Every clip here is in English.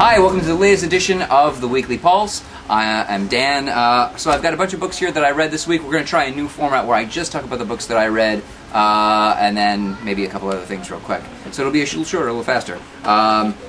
Hi, welcome to the latest edition of the Weekly Pulse. I'm Dan. So I've got a bunch of books here that I read this week. We're going to try a new format where I just talk about the books that I read, and then maybe a couple other things real quick. So it'll be a little shorter, a little faster.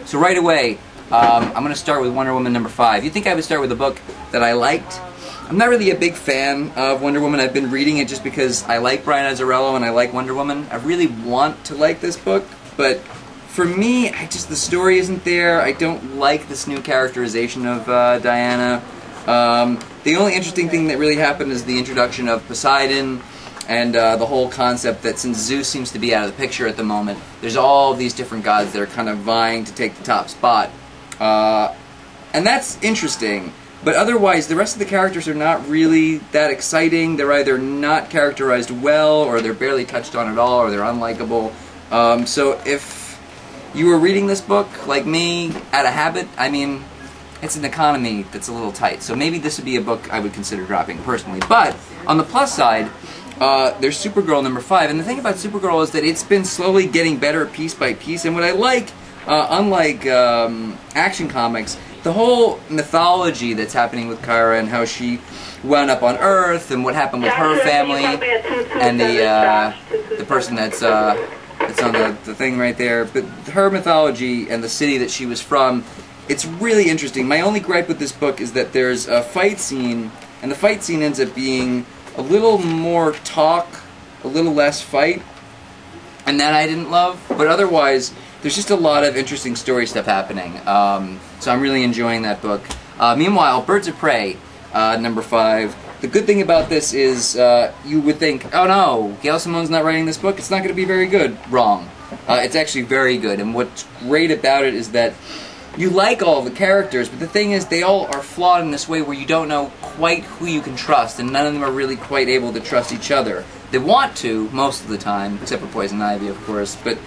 So right away, I'm going to start with Wonder Woman number 5. You'd think I would start with a book that I liked. I'm not really a big fan of Wonder Woman. I've been reading it just because I like Brian Azzarello and I like Wonder Woman. I really want to like this book, but for me, the story isn't there. I don't like this new characterization of Diana. The only interesting thing that really happened is the introduction of Poseidon and the whole concept that since Zeus seems to be out of the picture at the moment, there's all these different gods that are kind of vying to take the top spot. And that's interesting. But otherwise, the rest of the characters are not really that exciting. They're either not characterized well, or they're barely touched on at all, or they're unlikable. So if you were reading this book, like me, out of habit, I mean, it's an economy that's a little tight. So maybe this would be a book I would consider dropping personally. But on the plus side, there's Supergirl number 5. And the thing about Supergirl is that it's been slowly getting better piece by piece. And what I like, unlike Action Comics, the whole mythology that's happening with Kara and how she wound up on Earth and what happened with her family and the person that's on the thing right there, but her mythology and the city that she was from, it's really interesting. My only gripe with this book is that there's a fight scene, and the fight scene ends up being a little more talk, a little less fight, and that I didn't love, but otherwise there's just a lot of interesting story stuff happening. So I'm really enjoying that book. Meanwhile, Birds of Prey, number 5. The good thing about this is you would think, oh no, Gail Simone's not writing this book, it's not going to be very good. Wrong. It's actually very good, and what's great about it is that you like all the characters, but the thing is they all are flawed in this way where you don't know quite who you can trust, and none of them are really quite able to trust each other. They want to, most of the time, except for Poison Ivy, of course, but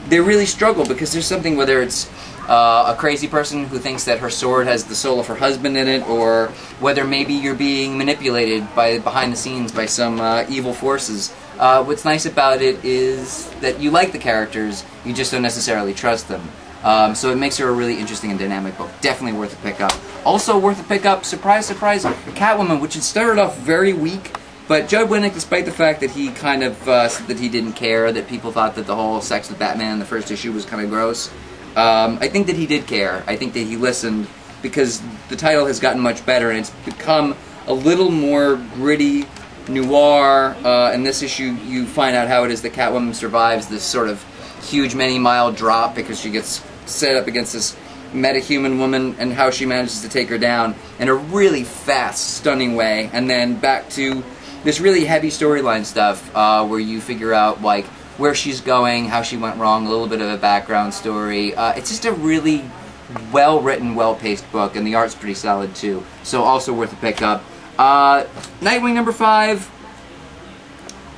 they really struggle because there's something, whether it's a crazy person who thinks that her sword has the soul of her husband in it, or whether maybe you're being manipulated behind the scenes by some evil forces. What's nice about it is that you like the characters, you just don't necessarily trust them. So it makes her a really interesting and dynamic book. Definitely worth a pick up. Also worth a pick up, surprise, surprise, Catwoman, which had started off very weak. But Judd Winnick, despite the fact that he kind of said that he didn't care, that people thought that the whole sex with Batman in the first issue was kind of gross, I think that he did care. I think that he listened, because the title has gotten much better and it's become a little more gritty, noir. In this issue, you find out how it is that Catwoman survives this sort of huge many-mile drop because she gets set up against this metahuman woman, and how she manages to take her down in a really fast, stunning way, and then back to this really heavy storyline stuff where you figure out like where she's going, how she went wrong, a little bit of a background story. It's just a really well-written, well-paced book, and the art's pretty solid too, so also worth a pick up. Nightwing number 5.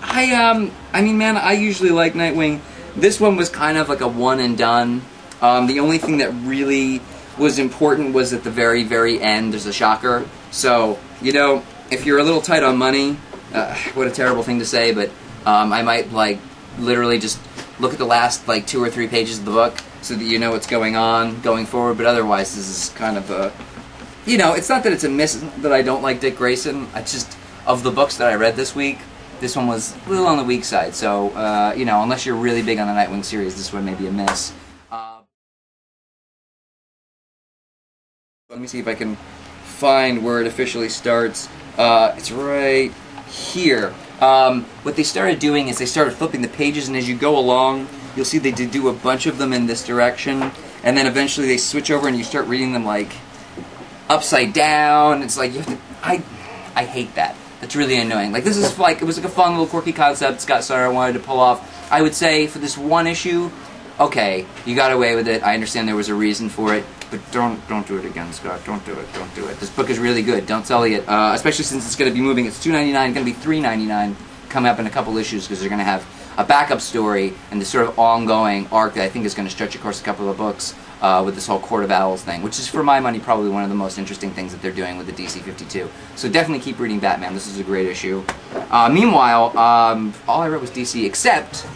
I mean, man, I usually like Nightwing. This one was kind of like a one and done. The only thing that really was important was at the very, very end, there's a shocker. So, you know, if you're a little tight on money, what a terrible thing to say, but I might, like, literally just look at the last, like, 2 or 3 pages of the book so that you know what's going on going forward, but otherwise this is kind of a, you know, it's not that it's a miss that I don't like Dick Grayson. I just, of the books that I read this week, this one was a little on the weak side, so, you know, unless you're really big on the Nightwing series, this one may be a miss. Let me see if I can find where it officially starts. It's right here. What they started doing is they started flipping the pages, and as you go along, you'll see they do a bunch of them in this direction, and then eventually they switch over and you start reading them like upside down. It's like you have to, I hate that. That's really annoying. Like, this is like, it was like a fun little quirky concept Scott Snyder wanted to pull off. I would say for this one issue, okay, you got away with it. I understand there was a reason for it, but don't do it again, Scott. Don't do it. Don't do it. This book is really good. Don't sully it. Especially since it's going to be moving. It's $2.99. Going to be $3.99 coming up in a couple issues, because they're going to have a backup story and this sort of ongoing arc that I think is going to stretch across a couple of books with this whole Court of Owls thing, which is, for my money, probably one of the most interesting things that they're doing with the DC 52. So definitely keep reading Batman. This is a great issue. Meanwhile, all I read was DC, except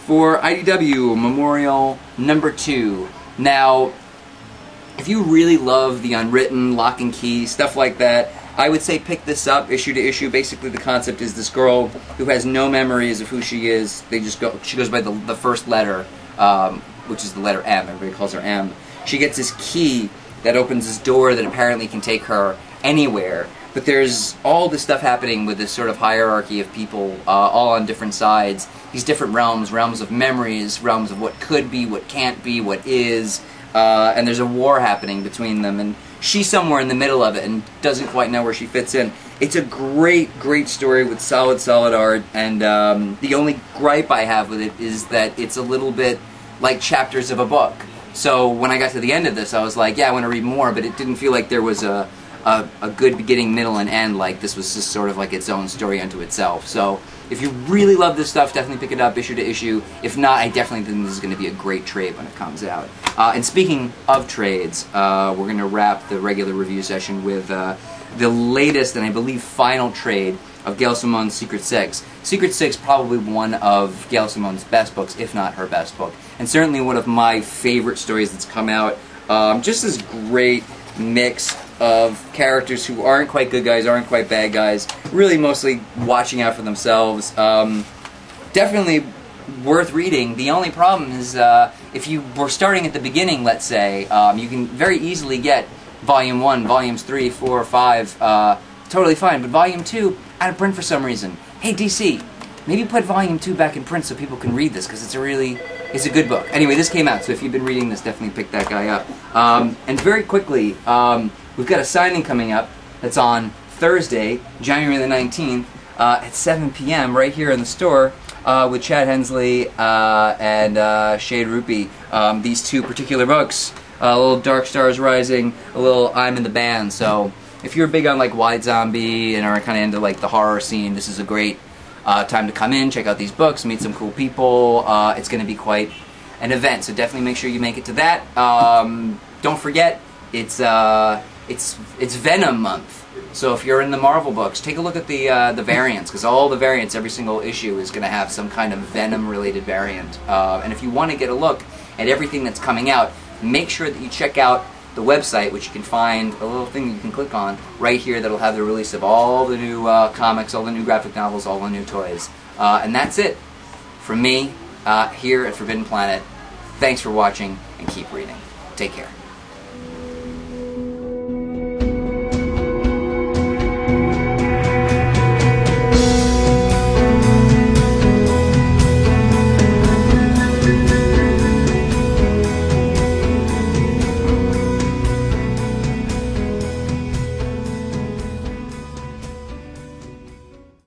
for IDW Memorial number 2. Now, if you really love the unwritten, Lock and Key, stuff like that, I would say pick this up issue to issue. Basically, the concept is this girl who has no memories of who she is. She goes by the first letter, which is the letter M. Everybody calls her M. She gets this key that opens this door that apparently can take her anywhere. But there's all this stuff happening with this sort of hierarchy of people, all on different sides. These different realms of memories, realms of what could be, what can't be, what is. And there's a war happening between them, and she's somewhere in the middle of it and doesn't quite know where she fits in. It's a great story with solid art, and the only gripe I have with it is that it's a little bit like chapters of a book. So when I got to the end of this, I was like, yeah, I want to read more, but it didn't feel like there was a good beginning, middle, and end. Like this was just sort of like its own story unto itself. So if you really love this stuff, definitely pick it up issue to issue. If not, I definitely think this is going to be a great trade when it comes out. And speaking of trades, we're going to wrap the regular review session with the latest and I believe final trade of Gail Simone's Secret Six. Secret Six, probably one of Gail Simone's best books, if not her best book, and certainly one of my favorite stories that's come out. Just this great mix of characters who aren't quite good guys, aren't quite bad guys, really mostly watching out for themselves. Definitely worth reading. The only problem is if you were starting at the beginning, let's say, you can very easily get Volume 1, Volumes 3, 4, 5, totally fine, but Volume 2, out of print for some reason. Hey, DC, maybe put Volume 2 back in print so people can read this, because it's a good book. Anyway, this came out, so if you've been reading this, definitely pick that guy up. And very quickly, we've got a signing coming up that's on Thursday, January the 19th, at 7 p.m. right here in the store with Chad Hensley and Shade Rupi. These two particular books, a little Dark Stars Rising, a little I'm in the Band. So if you're big on like White Zombie and are kind of into like the horror scene, this is a great time to come in, check out these books, meet some cool people. It's going to be quite an event, so definitely make sure you make it to that. Don't forget, it's Venom month, so if you're in the Marvel books, take a look at the variants, because all the variants, every single issue is going to have some kind of Venom-related variant. And if you want to get a look at everything that's coming out, make sure that you check out the website, which you can find a little thing you can click on right here that'll have the release of all the new comics, all the new graphic novels, all the new toys. And that's it from me here at Forbidden Planet. Thanks for watching, and keep reading. Take care.